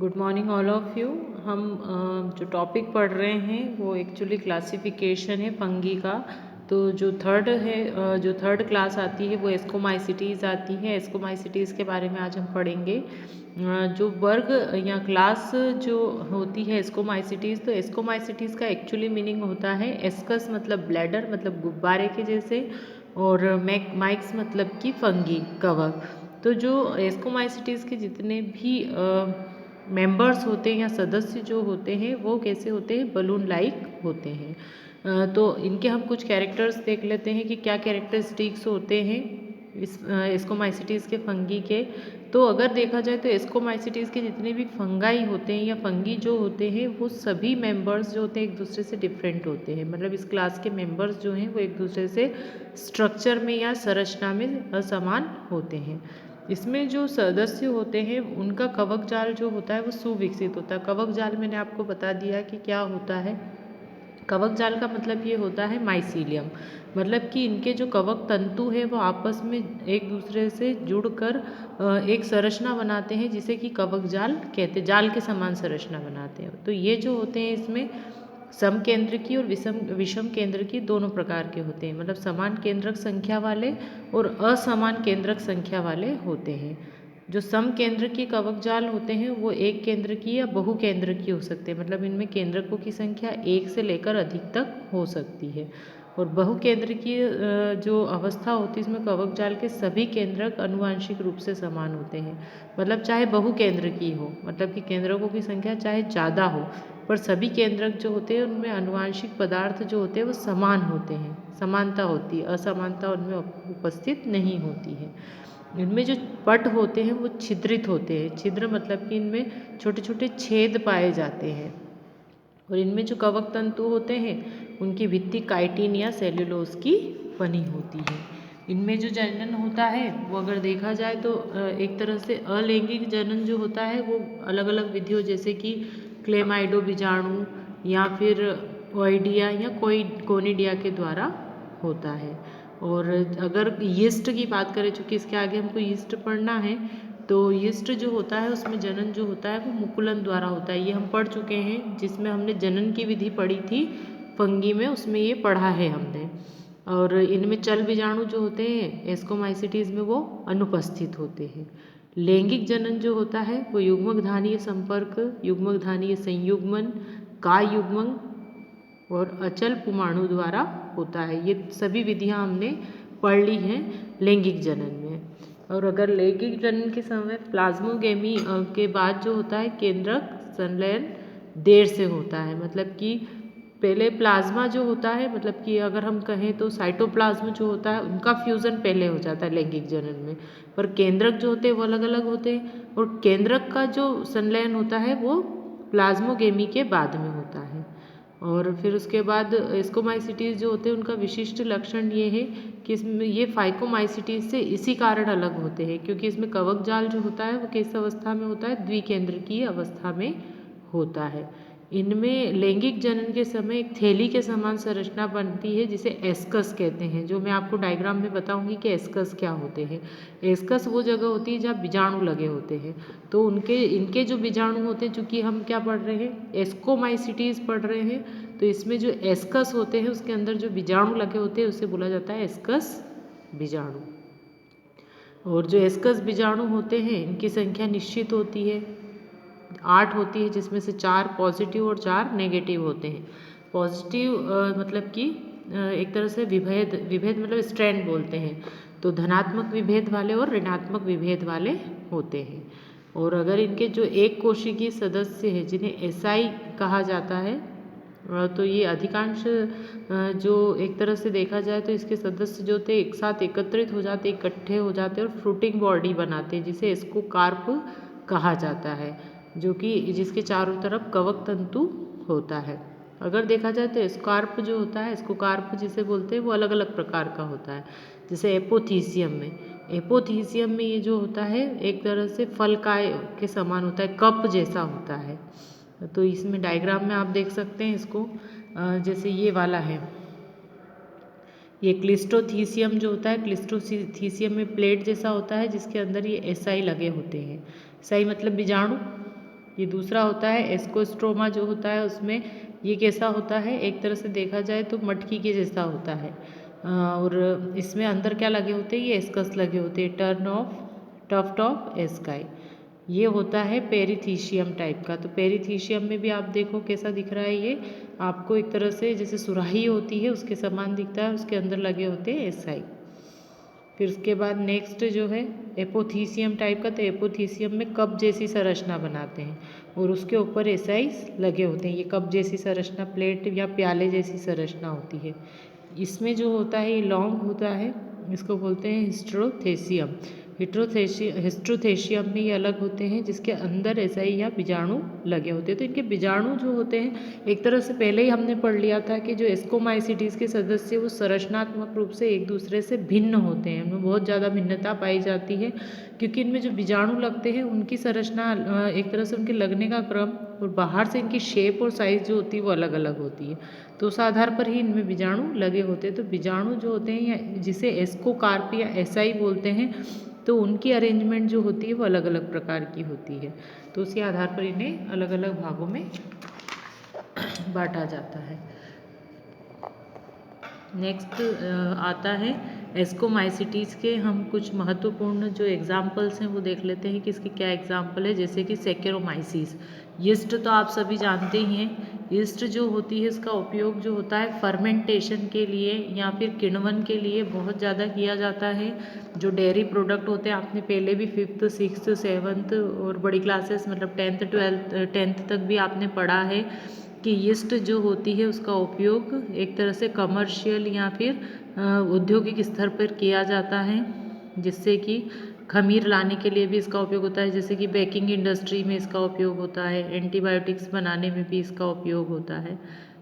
Good morning all of you. हम जो topic पढ़ रहे हैं वो एक्चुअली क्लासिफिकेशन है फंगी का। तो जो थर्ड क्लास आती है वो एस्कोमाइसिटीज़ आती है। एस्कोमाइसिटीज़ के बारे में आज हम पढ़ेंगे। जो वर्ग या क्लास जो होती है एस्कोमाइसिटीज़, तो एस्कोमाइसिटीज़ का एक्चुअली मीनिंग होता है एस्कस मतलब ब्लैडर मतलब गुब्बारे के जैसे, और माइक्स मतलब कि फंगी कवक। तो जो एस्कोमाइसिटीज़ के जितने भी मेंबर्स होते हैं या सदस्य जो होते हैं वो कैसे होते हैं, बलून लाइक होते हैं। तो इनके हम कुछ कैरेक्टर्स देख लेते हैं कि क्या कैरेक्टरिस्टिक्स होते हैं इस एस्कोमाइसिटीज़ के फंगी के। तो अगर देखा जाए तो एस्कोमाइसिटीज़ के जितने भी फंगाई होते हैं या फंगी जो होते हैं वो सभी मेंबर्स जो होते हैं एक दूसरे से डिफरेंट होते हैं। मतलब इस क्लास के मेंबर्स जो हैं वो एक दूसरे से स्ट्रक्चर में या संरचना में असमान होते हैं। इसमें जो सदस्य होते हैं उनका कवक जाल जो होता है वो सुविकसित होता है। कवक जाल मैंने आपको बता दिया कि क्या होता है। कवक जाल का मतलब ये होता है माइसीलियम, मतलब कि इनके जो कवक तंतु है वो आपस में एक दूसरे से जुड़कर एक संरचना बनाते हैं जिसे कि कवक जाल कहते हैं, जाल के समान संरचना बनाते हैं। तो ये जो होते हैं इसमें सम केंद्र की और विषम केंद्र की दोनों प्रकार के होते हैं। मतलब समान केंद्रक संख्या वाले और असमान केंद्रक संख्या वाले होते हैं। जो सम केंद्र की कवक जाल होते हैं वो एक केंद्र की या बहु केंद्र की हो सकते हैं। मतलब इनमें केंद्रकों की संख्या एक से लेकर अधिक तक हो सकती है। और बहु केंद्र की जो अवस्था होती है इसमें कवक जाल के सभी केंद्रक अनुवांशिक रूप से समान होते हैं। मतलब चाहे बहु केंद्र की हो, मतलब कि केंद्रकों की संख्या चाहे ज़्यादा हो, पर सभी केंद्रक जो होते हैं उनमें अनुवांशिक पदार्थ जो होते हैं वो समान होते हैं, समानता होती है, असमानता उनमें उपस्थित नहीं होती है। इनमें जो पट होते हैं वो छिद्रित होते हैं। छिद्र मतलब कि इनमें छोटे छोटे छेद पाए जाते हैं। और इनमें जो कवक तंतु होते हैं उनकी भित्ति काइटिन या सेल्यूलोज की बनी होती है। इनमें जो जनन होता है वो अगर देखा जाए तो एक तरह से अलैंगिक जनन जो होता है वो अलग अलग विधियों जैसे कि क्लेमाइडो बीजाणु या फिर ओइडिया या कोई कोनिडिया के द्वारा होता है। और अगर यीस्ट की बात करें, चूँकि इसके आगे हमको यीस्ट पढ़ना है, तो यीस्ट जो होता है उसमें जनन जो होता है वो मुकुलन द्वारा होता है। ये हम पढ़ चुके हैं, जिसमें हमने जनन की विधि पढ़ी थी फंगी में, उसमें ये पढ़ा है हमने। और इनमें चल बीजाणु जो होते हैं एस्कोमाइसिटीज़ में वो अनुपस्थित होते हैं। लैंगिक जनन जो होता है वो युग्मक धानीय संपर्क, युग्मक धानीय संयुग्मन, काय युग्मन और अचल पुमाणु द्वारा होता है। ये सभी विधियां हमने पढ़ ली हैं लैंगिक जनन में। और अगर लैंगिक जनन के समय प्लाज्मोगेमी के बाद जो होता है केंद्रक संलयन देर से होता है। मतलब कि पहले प्लाज्मा जो होता है, मतलब कि अगर हम कहें तो साइटोप्लाज्म जो होता है उनका फ्यूज़न पहले हो जाता है लैंगिक जनन में, पर केंद्रक जो होते हैं वो अलग अलग होते हैं। और केंद्रक का जो संलयन होता है वो प्लाज्मोगेमी के बाद में होता है। और फिर उसके बाद एस्कोमाइसिटीज़ जो होते हैं उनका विशिष्ट लक्षण ये है कि इसमें ये फाइकोमाइसिटीज़ से इसी कारण अलग होते हैं क्योंकि इसमें कवक जाल जो होता है वो किस अवस्था में होता है, द्विकेंद्रकीय अवस्था में होता है। इनमें लैंगिक जनन के समय एक थैली के समान संरचना बनती है जिसे एस्कस कहते हैं, जो मैं आपको डायग्राम में बताऊंगी कि एस्कस क्या होते हैं। एस्कस वो जगह होती है जहाँ बीजाणु लगे होते हैं। तो इनके जो बीजाणु होते हैं, चूँकि हम क्या पढ़ रहे हैं, एस्कोमाइसिटीज़ पढ़ रहे हैं, तो इसमें जो एस्कस होते हैं उसके अंदर जो बीजाणु लगे होते हैं उसे बोला जाता है एस्कस बीजाणु। और जो एस्कस बीजाणु होते हैं इनकी संख्या निश्चित होती है, 8 होती है, जिसमें से 4 पॉजिटिव और 4 नेगेटिव होते हैं। पॉजिटिव मतलब कि एक तरह से विभेद विभेद मतलब स्ट्रैंड बोलते हैं, तो धनात्मक विभेद वाले और ऋणात्मक विभेद वाले होते हैं। और अगर इनके जो एक कोशिकीय सदस्य हैं जिन्हें एसआई कहा जाता है, तो ये अधिकांश जो एक तरह से देखा जाए तो इसके सदस्य जो थे एक साथ एकत्रित हो जाते, इकट्ठे हो जाते और फ्रूटिंग बॉडी बनाते हैं जिसे एस्कोकार्प कहा जाता है, जो कि जिसके चारों तरफ कवक तंतु होता है। अगर देखा जाए तो स्कार्प जो होता है, स्कोकार्प जिसे बोलते हैं, वो अलग अलग प्रकार का होता है। जैसे एपोथीसियम में ये जो होता है एक तरह से फलकाय के समान होता है, कप जैसा होता है। तो इसमें डायग्राम में आप देख सकते हैं इसको, जैसे ये वाला है, ये क्लिस्टोथीसियम जो होता है, क्लिस्टोथीसियम में प्लेट जैसा होता है जिसके अंदर ये एसाई लगे होते हैं। एसाई मतलब बीजाणु, ये दूसरा होता है एस्कोस्ट्रोमा जो होता है उसमें ये कैसा होता है, एक तरह से देखा जाए तो मटकी के जैसा होता है। और इसमें अंदर क्या लगे होते हैं, ये एस्कस लगे होते हैं, टफ्ट ऑफ एस्काई। ये होता है पेरिथीशियम टाइप का। तो पेरिथीशियम में भी आप देखो कैसा दिख रहा है, ये आपको एक तरह से जैसे सुराही होती है उसके समान दिखता है, उसके अंदर लगे होते हैं एसाई। फिर उसके बाद नेक्स्ट जो है एपोथीसियम टाइप का। तो एपोथीसियम में कप जैसी संरचना बनाते हैं और उसके ऊपर एसाइस लगे होते हैं। ये कप जैसी संरचना, प्लेट या प्याले जैसी संरचना होती है। इसमें जो होता है ये लॉन्ग होता है, इसको बोलते हैं हिस्ट्रोथेसियम। हिस्ट्रोथेशियम में ये अलग होते हैं जिसके अंदर एसाई या बीजाणु लगे होते हैं। तो इनके बीजाणु जो होते हैं एक तरह से पहले ही हमने पढ़ लिया था कि जो एस्कोमाइसीटीज के सदस्य वो संरचनात्मक रूप से एक दूसरे से भिन्न होते हैं, उनमें बहुत ज़्यादा भिन्नता पाई जाती है क्योंकि इनमें जो बीजाणु लगते हैं उनकी संरचना एक तरह से उनके लगने का क्रम और बाहर से इनकी शेप और साइज जो होती है वो अलग अलग होती है। तो उस आधार पर ही इनमें बीजाणु लगे होते हैं। तो बीजाणु जो होते हैं या जिसे एस्कोकार्प या एसाई बोलते हैं, तो उनकी अरेंजमेंट जो होती है वो अलग अलग प्रकार की होती है। तो उसी आधार पर इन्हें अलग अलग भागों में बांटा जाता है। नेक्स्ट आता है एस्कोमाइसीटीज़ के हम कुछ महत्वपूर्ण जो एग्जाम्पल्स हैं वो देख लेते हैं कि इसके क्या एग्जाम्पल है। जैसे कि सेकेरोमाइसीस, यीस्ट तो आप सभी जानते ही हैं। यीस्ट जो होती है इसका उपयोग जो होता है फर्मेंटेशन के लिए या फिर किण्वन के लिए बहुत ज़्यादा किया जाता है। जो डेयरी प्रोडक्ट होते हैं, आपने पहले भी 5th 6th 7th और बड़ी क्लासेस मतलब 10th 12th 10th तक भी आपने पढ़ा है कि यीस्ट जो होती है उसका उपयोग एक तरह से कमर्शियल या फिर औद्योगिक स्तर पर किया जाता है, जिससे कि खमीर लाने के लिए भी इसका उपयोग होता है। जैसे कि बेकिंग इंडस्ट्री में इसका उपयोग होता है, एंटीबायोटिक्स बनाने में भी इसका उपयोग होता है।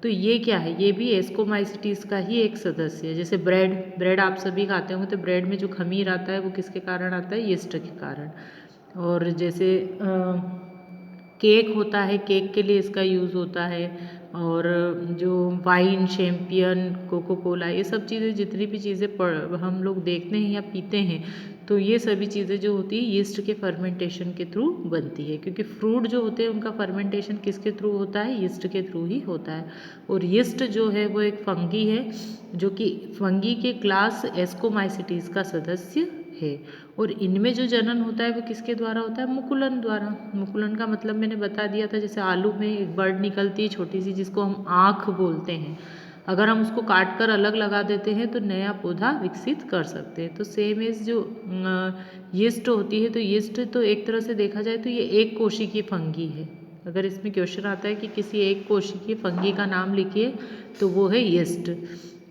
तो ये क्या है, ये भी एस्कोमाइसीटीज़ का ही एक सदस्य है। जैसे ब्रेड आप सभी खाते होंगे, तो ब्रेड में जो खमीर आता है वो किसके कारण आता है, यीस्ट के कारण। और जैसे केक होता है, केक के लिए इसका यूज़ होता है। और जो वाइन, शैम्पियन, कोको कोला, ये सब चीज़ें जितनी भी चीज़ें हम लोग देखते हैं या पीते हैं, तो ये सभी चीज़ें जो होती है यीस्ट के फर्मेंटेशन के थ्रू बनती है। क्योंकि फ्रूट जो होते हैं उनका फर्मेंटेशन किसके थ्रू होता है, यीस्ट के थ्रू ही होता है। और यीस्ट जो है वो एक फंगी है जो कि फंगी के क्लास एस्कोमाइसीटीज़ का सदस्य है। और इनमें जो जनन होता है वो किसके द्वारा होता है, मुकुलन द्वारा। मुकुलन का मतलब मैंने बता दिया था, जैसे आलू में एक बर्ड निकलती है छोटी सी जिसको हम आँख बोलते हैं, अगर हम उसको काट कर अलग लगा देते हैं तो नया पौधा विकसित कर सकते हैं। तो सेम एज जो यीस्ट होती है, तो यीस्ट तो एक तरह से देखा जाए तो ये एक कोशिकीय फंगी है। अगर इसमें क्वेश्चन आता है कि किसी एक कोशिकीय फंगी का नाम लिखिए, तो वो है यीस्ट,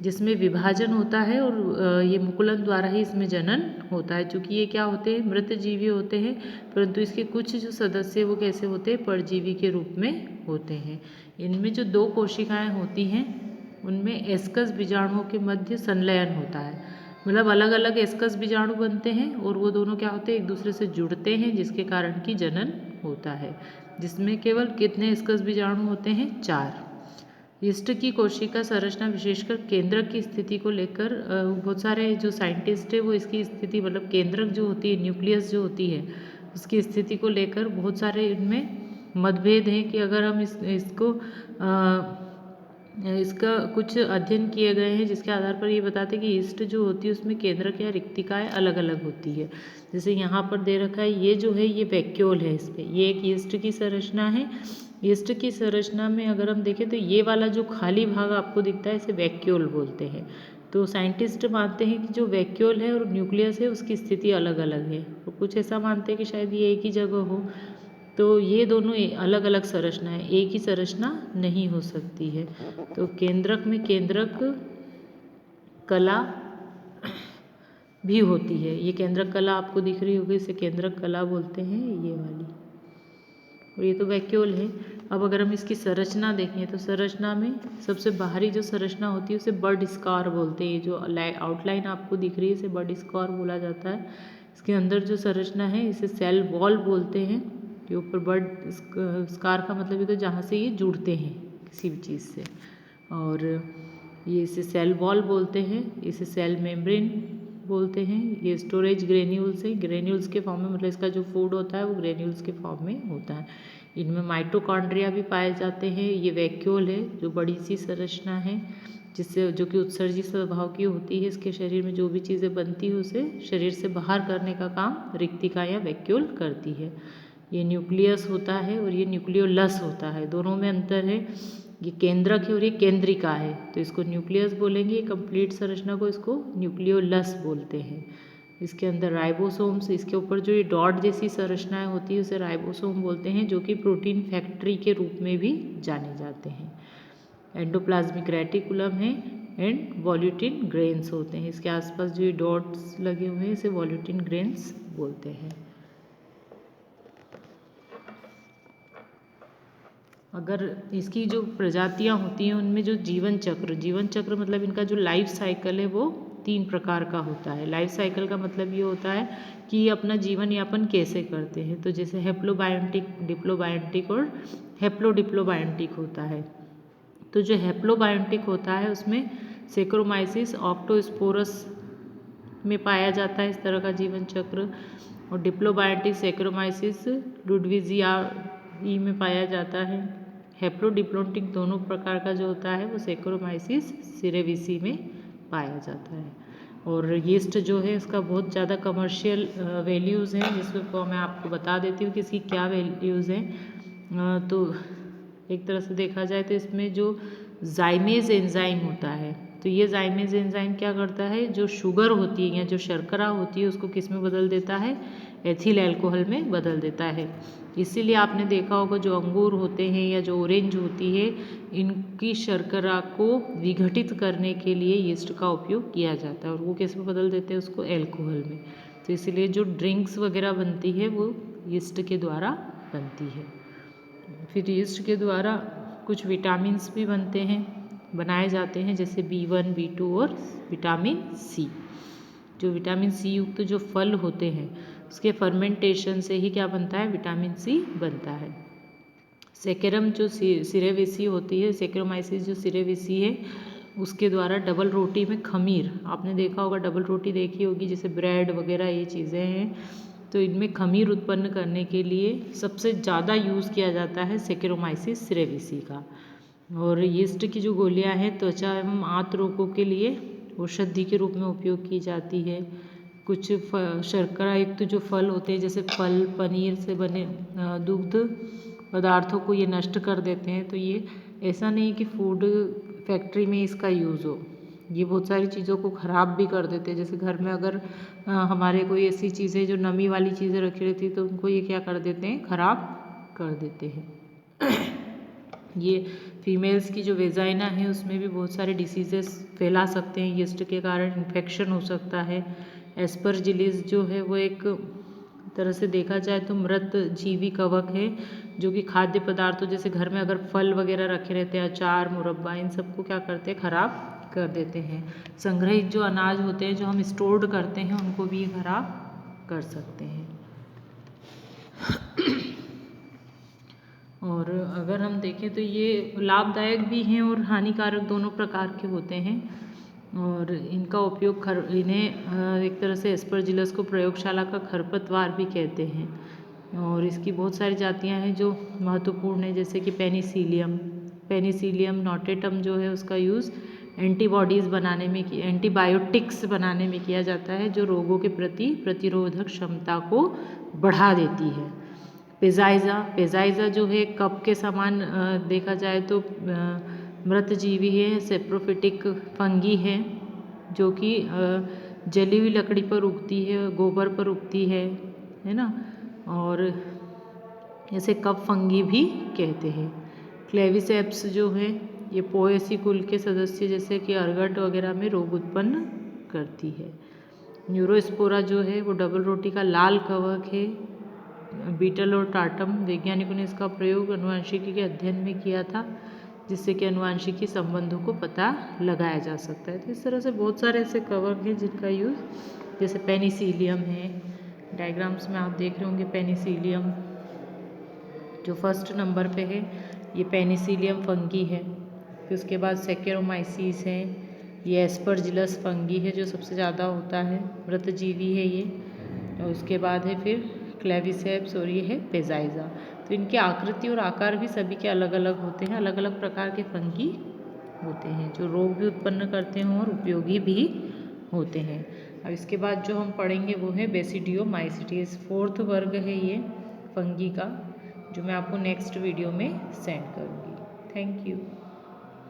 जिसमें विभाजन होता है और ये मुकुलन द्वारा ही इसमें जनन होता है। चूँकि ये क्या होते हैं, मृत जीवी होते हैं, परंतु इसके कुछ जो सदस्य वो कैसे होते हैं, परजीवी के रूप में होते हैं। इनमें जो 2 कोशिकाएं होती हैं उनमें एस्कस बीजाणुओं के मध्य संलयन होता है। मतलब अलग अलग एस्कस बीजाणु बनते हैं और वो दोनों क्या होते हैं, एक दूसरे से जुड़ते हैं, जिसके कारण की जनन होता है। जिसमें केवल कितने एस्कस बीजाणु होते हैं, 4। यीस्ट की कोशिका संरचना विशेषकर केंद्रक की स्थिति को लेकर बहुत सारे जो साइंटिस्ट है वो इसकी स्थिति मतलब केंद्रक जो होती है, न्यूक्लियस जो होती है, उसकी स्थिति को लेकर बहुत सारे इनमें मतभेद हैं कि अगर हम इसका कुछ अध्ययन किए गए हैं जिसके आधार पर ये बताते हैं कि यीस्ट जो होती है उसमें केंद्रक या रिक्तिकाएँ अलग अलग होती है। जैसे यहाँ पर दे रखा है, ये जो है ये वैक्यूल है, इस पर ये एक यीस्ट की संरचना है। यीस्ट की संरचना में अगर हम देखें तो ये वाला जो खाली भाग आपको दिखता है इसे वैक्यूल बोलते हैं। तो साइंटिस्ट मानते हैं कि जो वैक्यूल है और न्यूक्लियस है उसकी स्थिति अलग अलग है, तो कुछ ऐसा मानते हैं कि शायद ये एक ही जगह हो। तो ये दोनों अलग अलग संरचना है, एक ही संरचना नहीं हो सकती है। तो केंद्रक में केंद्रक कला भी होती है। ये केंद्रक कला आपको दिख रही होगी, इसे केंद्रक कला बोलते हैं, ये वाली। और ये तो वैक्यूल है। अब अगर हम इसकी संरचना देखें तो संरचना में सबसे बाहरी जो संरचना होती है उसे बड स्कार बोलते हैं। जो आउटलाइन आपको दिख रही है इसे बड स्कार बोला जाता है। इसके अंदर जो संरचना है इसे सेल वॉल बोलते हैं। के ऊपर बड स्कार का मतलब ये तो जहाँ से ये जुड़ते हैं किसी भी चीज़ से, और ये इसे सेल वॉल बोलते हैं, इसे सेल मेम्ब्रेन बोलते हैं। ये स्टोरेज ग्रेन्यूल्स है, ग्रेन्यूल्स के फॉर्म में, मतलब इसका जो फूड होता है वो ग्रेन्यूल्स के फॉर्म में होता है। इनमें माइटोकॉन्ड्रिया भी पाए जाते हैं। ये वैक्यूल है जो बड़ी सी संरचना है जिससे, जो कि उत्सर्जित स्वभाव की होती है। इसके शरीर में जो भी चीज़ें बनती है उसे शरीर से बाहर करने का काम रिक्तिका या वैक्यूल करती है। ये न्यूक्लियस होता है और ये न्यूक्लियोलस होता है, दोनों में अंतर है। ये केंद्रक है और ये केंद्रिका है, तो इसको न्यूक्लियस बोलेंगे, कंप्लीट संरचना को इसको न्यूक्लियोलस बोलते हैं। इसके अंदर राइबोसोम्स, इसके ऊपर जो ये डॉट जैसी संरचनाएं होती है उसे राइबोसोम बोलते हैं, जो कि प्रोटीन फैक्ट्री के रूप में भी जाने जाते हैं। एंडोप्लाज्मिक रेटिकुलम है एंड वॉल्यूटिन ग्रेन्स होते हैं। इसके आसपास जो ये डॉट्स लगे हुए हैं इसे वॉल्यूटिन ग्रेन्स बोलते हैं। अगर इसकी जो प्रजातियां होती हैं उनमें जो जीवन चक्र मतलब इनका जो लाइफ साइकिल है वो 3 प्रकार का होता है। लाइफ साइकिल का मतलब ये होता है कि ये अपना जीवन यापन कैसे करते हैं। तो जैसे हैप्लोबायोटिक, डिप्लोबायोटिक और हैप्लोडिप्लोबायोटिक होता है। तो जो हैप्लोबायोटिक होता है उसमें सेक्रोमाइसिस ऑक्टोस्पोरस में पाया जाता है इस तरह का जीवन चक्र, और डिप्लोबायोटिक सेक्रोमाइसिस लुडविजियाई में पाया जाता है। हैप्लोडिप्लोटिक दोनों प्रकार का जो होता है वो सेक्रोमाइसिस सिरेविसी में पाया जाता है। और यीस्ट जो है इसका बहुत ज़्यादा कमर्शियल वैल्यूज़ हैं, जिसको मैं आपको बता देती हूँ कि इसकी क्या वैल्यूज़ हैं। तो एक तरह से देखा जाए तो इसमें जो जाइमेज एंजाइम होता है, तो ये जाइमेज एंजाइम क्या करता है, जो शुगर होती है या जो शर्करा होती है उसको किस में बदल देता है, एथिल अल्कोहल में बदल देता है। इसीलिए आपने देखा होगा जो अंगूर होते हैं या जो ऑरेंज होती है, इनकी शर्करा को विघटित करने के लिए यीस्ट का उपयोग किया जाता है और वो किस में बदल देते हैं उसको, एल्कोहल में। तो इसीलिए जो ड्रिंक्स वगैरह बनती है वो यीस्ट के द्वारा बनती है। फिर यीस्ट के द्वारा कुछ विटामिन्स भी बनाए जाते हैं, जैसे B1, B2 और विटामिन सी। जो विटामिन सी युक्त जो फल होते हैं उसके फर्मेंटेशन से ही क्या बनता है, विटामिन सी बनता है। सेकेरम जो सिरेविसी होती है, सेक्रोमाइसिस जो सिरेविसी है उसके द्वारा डबल रोटी में खमीर, आपने देखा होगा डबल रोटी देखी होगी, जैसे ब्रेड वगैरह ये चीज़ें हैं, तो इनमें खमीर उत्पन्न करने के लिए सबसे ज़्यादा यूज़ किया जाता है सेक्रोमाइसिस सिरेविसी का। और यीस्ट की जो गोलियां हैं त्वचा एवं आंत रोगों के लिए औषधि के रूप में उपयोग की जाती है। कुछ शर्करा युक्त जो फल होते हैं, जैसे फल, पनीर से बने दुग्ध पदार्थों को ये नष्ट कर देते हैं। तो ये ऐसा नहीं कि फूड फैक्ट्री में इसका यूज़ हो, ये बहुत सारी चीज़ों को ख़राब भी कर देते हैं। जैसे घर में अगर हमारे कोई ऐसी चीज़ें जो नमी वाली चीज़ें रखी रहती है तो उनको ये क्या कर देते हैं, ख़राब कर देते हैं। ये फीमेल्स की जो वेजाइना है उसमें भी बहुत सारे डिसीजेस फैला सकते हैं, यीस्ट के कारण इन्फेक्शन हो सकता है। एस्परजिलिस जो है वो एक तरह से देखा जाए तो मृत जीवी कवक है, जो कि खाद्य पदार्थों, जैसे घर में अगर फल वगैरह रखे रहते हैं, अचार, मुरब्बा, इन सबको क्या करते हैं, खराब कर देते हैं। संग्रहित जो अनाज होते हैं जो हम स्टोर्ड करते हैं उनको भी खराब कर सकते हैं। और अगर हम देखें तो ये लाभदायक भी हैं और हानिकारक दोनों प्रकार के होते हैं। और इनका उपयोग इन्हें एक तरह से एस्परजिलस को प्रयोगशाला का खरपतवार भी कहते हैं। और इसकी बहुत सारी जातियां हैं जो महत्वपूर्ण है, जैसे कि पेनिसिलियम नोटेटम जो है उसका यूज़ एंटीबॉडीज़ बनाने में, एंटीबायोटिक्स बनाने में किया जाता है, जो रोगों के प्रति प्रतिरोधक क्षमता को बढ़ा देती है। पेजाइजा जो है कप के समान देखा जाए तो मृत जीवी है, सेप्रोफिटिक फंगी है, जो कि जली हुई लकड़ी पर उगती है, गोबर पर उगती है ना, और इसे कप फंगी भी कहते हैं। क्लेविसेप्स जो है ये पोएसी कुल के सदस्य जैसे कि अर्गट वगैरह में रोग उत्पन्न करती है। न्यूरोस्पोरा जो है वो डबल रोटी का लाल कवक है। बीटल और टाटम वैज्ञानिकों ने इसका प्रयोग अनुवांशिकी के अध्ययन में किया था, जिससे कि अनुवांशिकी संबंधों को पता लगाया जा सकता है। तो इस तरह से बहुत सारे ऐसे कवक हैं जिनका यूज़, जैसे पेनिसिलियम है, डायग्राम्स में आप देख रहे होंगे पेनिसिलियम जो फर्स्ट नंबर पे है, ये पेनिसिलियम फंगी है। फिर उसके बाद सेकेरोमाइसिस है, ये एस्परजिलस फंगी है जो सबसे ज़्यादा होता है, मृतजीवी है ये। और उसके बाद है फिर क्लेविसेप्स और ये है पेजाइजा। तो इनकी आकृति और आकार भी सभी के अलग अलग होते हैं, अलग अलग प्रकार के फंगी होते हैं जो रोग भी उत्पन्न करते हैं और उपयोगी भी होते हैं। अब इसके बाद जो हम पढ़ेंगे वो है बेसिडियोमाइसीटीज, 4th वर्ग है ये फंगी का, जो मैं आपको नेक्स्ट वीडियो में सेंड करूँगी। Thank you.